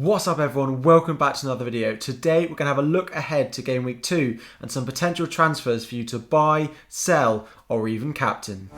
What's up everyone, welcome back to another video. Today we're going to have a look ahead to Game Week 2 and some potential transfers for you to buy, sell or even captain.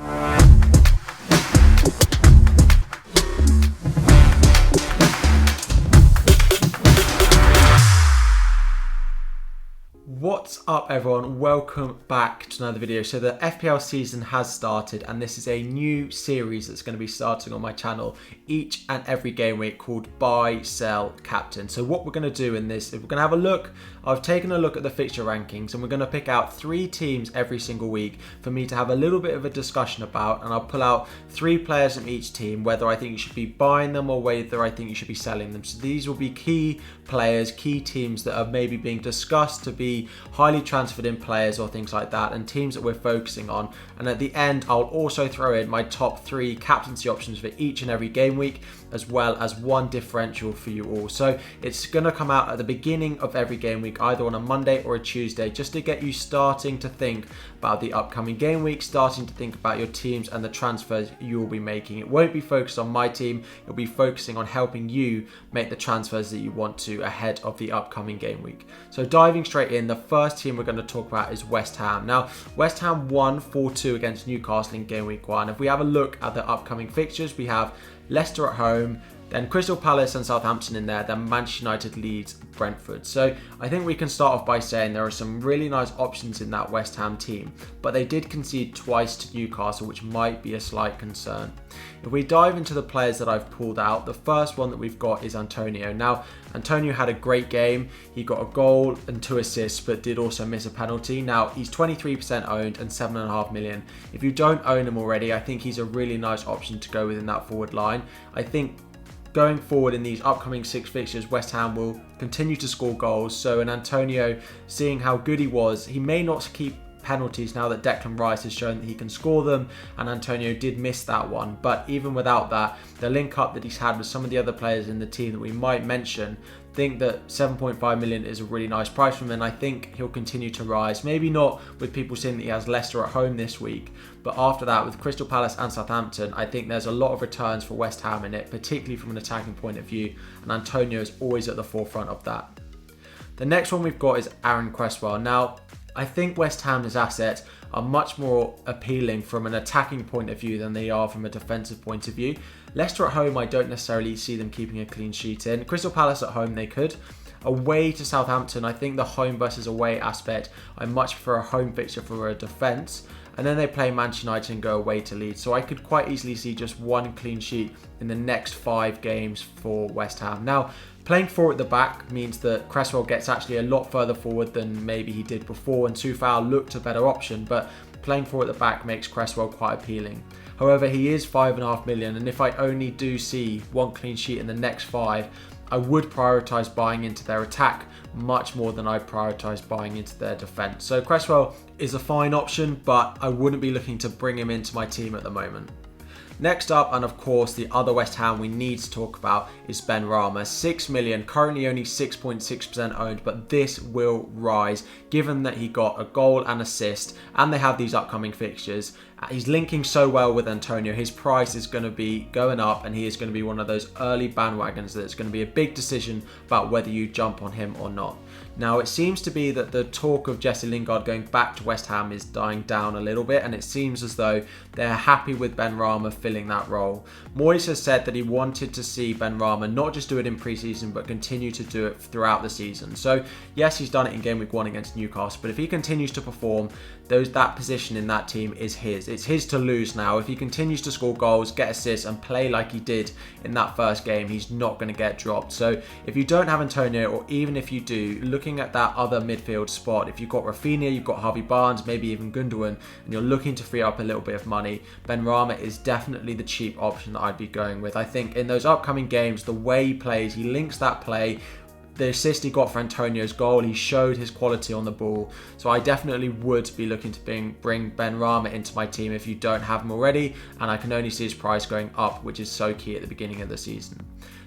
What's up everyone, welcome back to another video. So the FPL season has started and this is a new series that's going to be starting on my channel each and every game week called Buy, Sell, Captain. So what we're going to do in this is we're going to have a look, I've taken a look at the fixture rankings and we're going to pick out 3 teams every single week for me to have a little bit of a discussion about, and I'll pull out 3 players from each team, whether I think you should be buying them or whether I think you should be selling them. So these will be key players, key teams that are maybe being discussed to be highly transferred in players or things like that, and teams that we're focusing on. And at the end I'll also throw in my top 3 captaincy options for each and every game week, as well as 1 differential for you all. So it's going to come out at the beginning of every game week, either on a Monday or a Tuesday, just to get you starting to think about the upcoming game week, starting to think about your teams and the transfers you will be making. It won't be focused on my team, it'll be focusing on helping you make the transfers that you want to ahead of the upcoming game week. So diving straight in, the first team we're going to talk about is West Ham. Now, West Ham won 4-2 against Newcastle in game week 1. If we have a look at the upcoming fixtures, we have Leicester at home, then Crystal Palace and Southampton in there, then Manchester United, Leeds, Brentford. So I think we can start off by saying there are some really nice options in that West Ham team, but they did concede twice to Newcastle, which might be a slight concern. If we dive into the players that I've pulled out, the first one that we've got is Antonio. Now, Antonio had a great game. He got a goal and 2 assists, but did also miss a penalty. Now, he's 23% owned and 7.5 million. If you don't own him already, I think he's a really nice option to go with in that forward line. I think going forward in these upcoming 6 fixtures, West Ham will continue to score goals. So, and Antonio, seeing how good he was, he may not keep penalties now that Declan Rice has shown that he can score them, and Antonio did miss that one. But even without that, the link up that he's had with some of the other players in the team that we might mention, think that 7.5 million is a really nice price from him, and I think he'll continue to rise. Maybe not with people saying that he has Leicester at home this week, but after that with Crystal Palace and Southampton, I think there's a lot of returns for West Ham in it, particularly from an attacking point of view, and Antonio is always at the forefront of that. The next one we've got is Aaron Cresswell. Now, I think West Ham's assets are much more appealing from an attacking point of view than they are from a defensive point of view. Leicester at home, I don't necessarily see them keeping a clean sheet in. Crystal Palace at home, they could. Away to Southampton, I think the home versus away aspect, I much prefer a home fixture for a defence. And then they play Manchester United and go away to Leeds. So I could quite easily see just 1 clean sheet in the next 5 games for West Ham. Now, playing 4 at the back means that Cresswell gets actually a lot further forward than maybe he did before, and Tufal looked a better option, but playing 4 at the back makes Cresswell quite appealing. However, he is 5.5 million, and if I only do see 1 clean sheet in the next 5, I would prioritise buying into their attack much more than I prioritise buying into their defence. So Cresswell is a fine option, but I wouldn't be looking to bring him into my team at the moment. Next up, and of course the other West Ham we need to talk about, is Benrahma. 6 million, currently only 6.6% owned, but this will rise given that he got a goal and assist and they have these upcoming fixtures. He's linking so well with Antonio, his price is going to be going up and he is going to be one of those early bandwagons that it's going to be a big decision about whether you jump on him or not. Now, it seems to be that the talk of Jesse Lingard going back to West Ham is dying down a little bit, and it seems as though they're happy with Benrahma filling that role. Moyes has said that he wanted to see Benrahma not just do it in pre-season, but continue to do it throughout the season. So, yes, he's done it in game week 1 against Newcastle, but if he continues to perform, that position in that team is his. It's his to lose now. If he continues to score goals, get assists, and play like he did in that first game, he's not going to get dropped. So if you don't have Antonio, or even if you do, looking at that other midfield spot, if you've got Rafinha, you've got Harvey Barnes, maybe even Gundogan, and you're looking to free up a little bit of money, Benrahma is definitely the cheap option that I'd be going with. I think in those upcoming games, the way he plays, he links that play. The assist he got for Antonio's goal, he showed his quality on the ball. So I definitely would be looking to bring Benrahma into my team if you don't have him already, and I can only see his price going up, which is so key at the beginning of the season.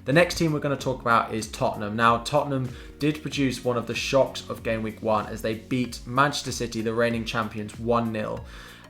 The next team we're going to talk about is Tottenham. Now, Tottenham did produce one of the shocks of game week 1 as they beat Manchester City, the reigning champions, 1-0.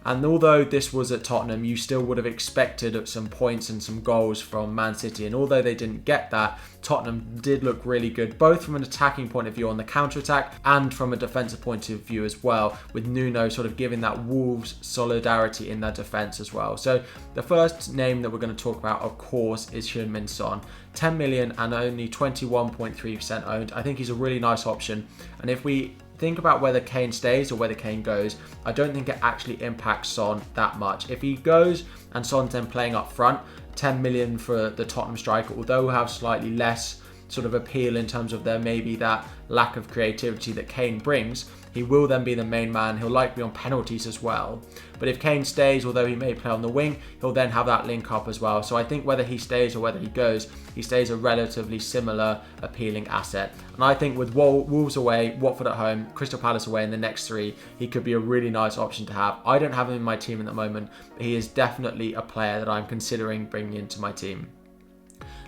And although this was at Tottenham, you still would have expected some points and some goals from Man City. And although they didn't get that, Tottenham did look really good, both from an attacking point of view on the counter-attack and from a defensive point of view as well, with Nuno sort of giving that Wolves solidarity in their defence as well. So the first name that we're going to talk about, of course, is Heung-min Son. 10 million and only 21.3% owned. I think he's a really nice option. And if we think about whether Kane stays or whether Kane goes, I don't think it actually impacts Son that much. If he goes and Son's then playing up front, 10 million for the Tottenham striker, although will have slightly less sort of appeal in terms of there maybe that lack of creativity that Kane brings, he will then be the main man. He'll likely be on penalties as well. But if Kane stays, although he may play on the wing, he'll then have that link up as well. So I think whether he stays or whether he goes, he stays a relatively similar appealing asset. And I think with Wolves away, Watford at home, Crystal Palace away in the next three, he could be a really nice option to have. I don't have him in my team at the moment, but he is definitely a player that I'm considering bringing into my team.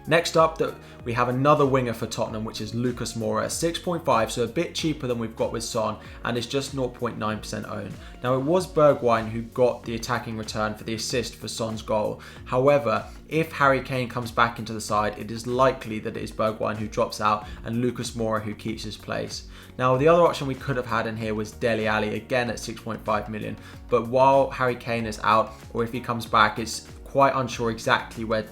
Next up, we have another winger for Tottenham, which is Lucas Moura at 6.5, so a bit cheaper than we've got with Son, and is just 0.9% owned. Now, it was Bergwijn who got the attacking return for the assist for Son's goal. However, if Harry Kane comes back into the side, it is likely that it is Bergwijn who drops out and Lucas Moura who keeps his place. Now, the other option we could have had in here was Dele Alli, again at 6.5 million, but while Harry Kane is out, or if he comes back, it's quite unsure exactly where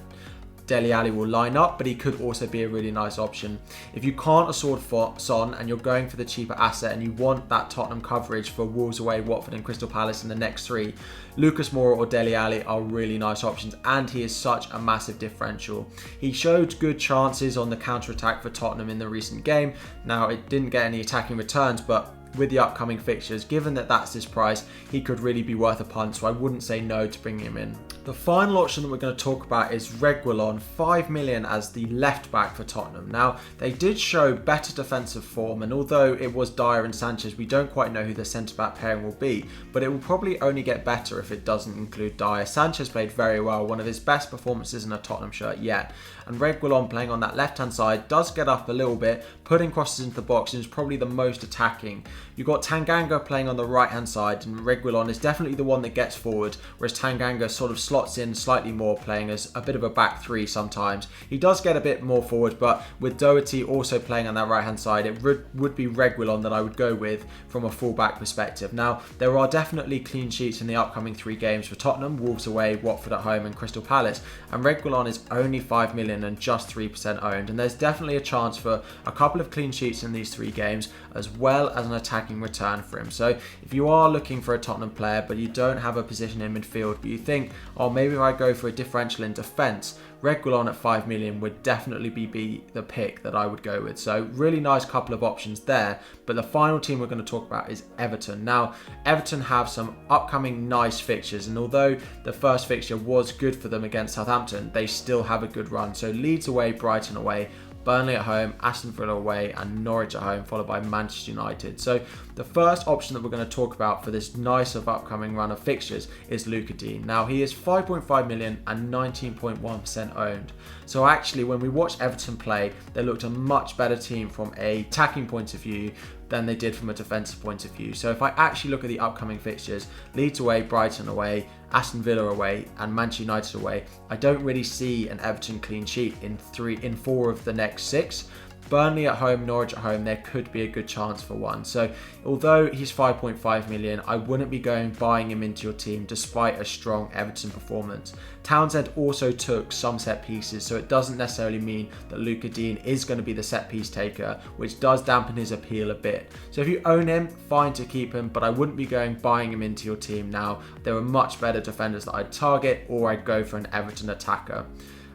Dele Alli will line up, but he could also be a really nice option. If you can't afford for Son and you're going for the cheaper asset and you want that Tottenham coverage for Wolves away, Watford and Crystal Palace in the next three, Lucas Moura or Dele Alli are really nice options, and he is such a massive differential. He showed good chances on the counter-attack for Tottenham in the recent game. Now, it didn't get any attacking returns, but with the upcoming fixtures, given that that's his price, he could really be worth a punt, so I wouldn't say no to bringing him in. The final option that we're going to talk about is Reguilon, 5 million as the left back for Tottenham. Now, they did show better defensive form, and although it was Dyer and Sanchez, we don't quite know who the centre-back pairing will be, but it will probably only get better if it doesn't include Dyer. Sanchez played very well, one of his best performances in a Tottenham shirt yet, and Reguilon playing on that left-hand side does get up a little bit, putting crosses into the box, and is probably the most attacking. You've got Tanganga playing on the right-hand side, and Reguilon is definitely the one that gets forward, whereas Tanganga sort of slots in slightly more, playing as a bit of a back three sometimes. He does get a bit more forward, but with Doherty also playing on that right-hand side, it would be Reguilon that I would go with from a full-back perspective. Now, there are definitely clean sheets in the upcoming three games for Tottenham, Wolves away, Watford at home, and Crystal Palace, and Reguilon is only 5 million and just 3% owned, and there's definitely a chance for a couple of clean sheets in these three games, as well as an attacking return for him. So if you are looking for a Tottenham player, but you don't have a position in midfield, but you think, oh, maybe if I go for a differential in defence, Reguilon at 5 million would definitely be the pick that I would go with. So really nice couple of options there. But the final team we're going to talk about is Everton. Now, Everton have some upcoming nice fixtures, and although the first fixture was good for them against Southampton, they still have a good run. So Leeds away, Brighton away, Burnley at home, Aston Villa away, and Norwich at home, followed by Manchester United. So the first option that we're going to talk about for this nice of upcoming run of fixtures is Luca Dean. Now, he is 5.5 million and 19.1% owned. So actually, when we watched Everton play, they looked a much better team from a attacking point of view than they did from a defensive point of view. So if I actually look at the upcoming fixtures, Leeds away, Brighton away, Aston Villa away, and Manchester United away, I don't really see an Everton clean sheet in 4 of the next 6. Burnley at home, Norwich at home, there could be a good chance for one. So although he's 5.5 million, I wouldn't be buying him into your team despite a strong Everton performance. Townsend also took some set pieces, so it doesn't necessarily mean that Luca Dean is going to be the set piece taker, which does dampen his appeal a bit. So if you own him, fine to keep him, but I wouldn't be buying him into your team now. There are much better defenders that I'd target, or I'd go for an Everton attacker.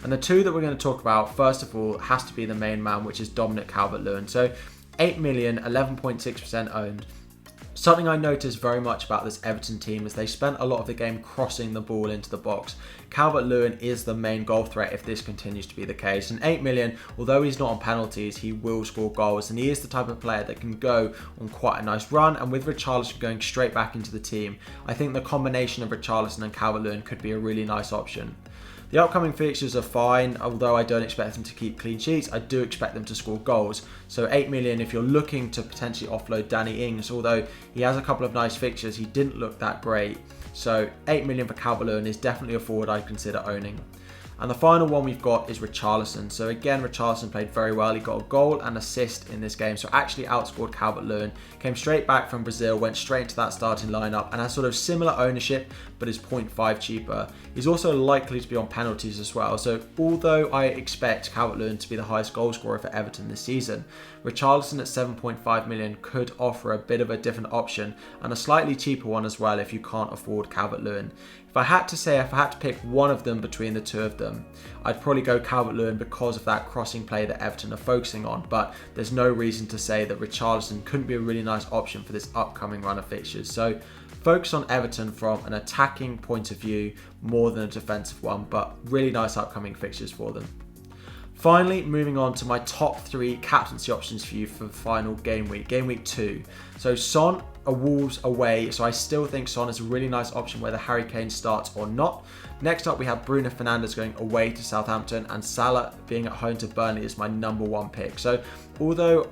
And the two that we're going to talk about, first of all, has to be the main man, which is Dominic Calvert-Lewin. So 8 million, 11.6% owned. Something I noticed very much about this Everton team is they spent a lot of the game crossing the ball into the box. Calvert-Lewin is the main goal threat if this continues to be the case. And 8 million, although he's not on penalties, he will score goals. And he is the type of player that can go on quite a nice run. And with Richarlison going straight back into the team, I think the combination of Richarlison and Calvert-Lewin could be a really nice option. The upcoming fixtures are fine, although I don't expect them to keep clean sheets. I do expect them to score goals. So 8 million if you're looking to potentially offload Danny Ings, although he has a couple of nice fixtures, he didn't look that great. So 8 million for Calvert-Lewin is definitely a forward I'd consider owning. And the final one we've got is Richarlison. So again, Richarlison played very well. He got a goal and assist in this game. So actually outscored Calvert-Lewin. Came straight back from Brazil, went straight into that starting lineup and has sort of similar ownership, but is 0.5 cheaper. He's also likely to be on penalties as well. So although I expect Calvert-Lewin to be the highest goal scorer for Everton this season, Richarlison at 7.5 million could offer a bit of a different option and a slightly cheaper one as well if you can't afford Calvert-Lewin. If I had to pick one of them between the two of them, I'd probably go Calvert-Lewin because of that crossing play that Everton are focusing on, but there's no reason to say that Richarlison couldn't be a really nice option for this upcoming run of fixtures. So focus on Everton from an attacking point of view more than a defensive one, but really nice upcoming fixtures for them. Finally, moving on to my top 3 captaincy options for you for the final game week 2. So Son, a Wolves away, so I still think Son is a really nice option whether Harry Kane starts or not. Next up we have Bruno Fernandes going away to Southampton, and Salah being at home to Burnley is my number 1 pick. So although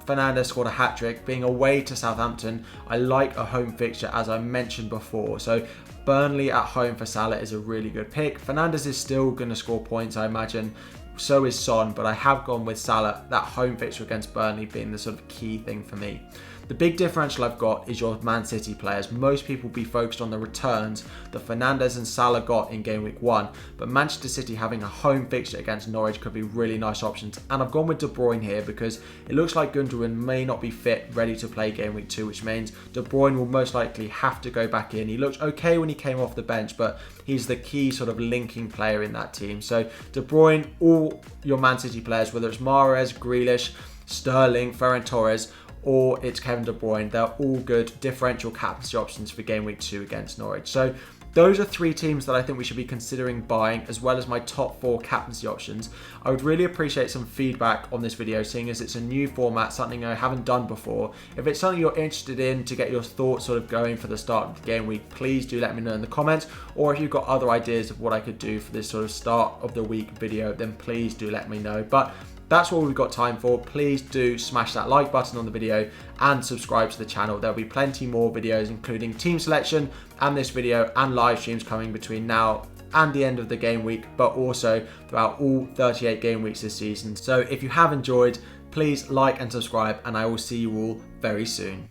Fernandes scored a hat-trick, being away to Southampton, I like a home fixture as I mentioned before. So Burnley at home for Salah is a really good pick. Fernandes is still going to score points, I imagine. So is Son, but I have gone with Salah, that home fixture against Burnley being the sort of key thing for me. The big differential I've got is your Man City players. Most people will be focused on the returns that Fernandes and Salah got in game week 1, but Manchester City having a home fixture against Norwich could be really nice options. And I've gone with De Bruyne here because it looks like Gundogan may not be fit, ready to play game week 2, which means De Bruyne will most likely have to go back in. He looked okay when he came off the bench, but he's the key sort of linking player in that team. So De Bruyne, all your Man City players, whether it's Mahrez, Grealish, Sterling, Ferran Torres, or it's Kevin De Bruyne, they're all good differential captaincy options for game week 2 against Norwich. So those are 3 teams that I think we should be considering buying, as well as my top 4 captaincy options. I would really appreciate some feedback on this video, seeing as it's a new format, something I haven't done before. If it's something you're interested in to get your thoughts sort of going for the start of the game week, please do let me know in the comments. Or if you've got other ideas of what I could do for this sort of start of the week video, then please do let me know. But that's all we've got time for. Please do smash that like button on the video and subscribe to the channel. There'll be plenty more videos, including team selection and this video, and live streams coming between now and the end of the game week, but also throughout all 38 game weeks this season. So if you have enjoyed, please like and subscribe, and I will see you all very soon.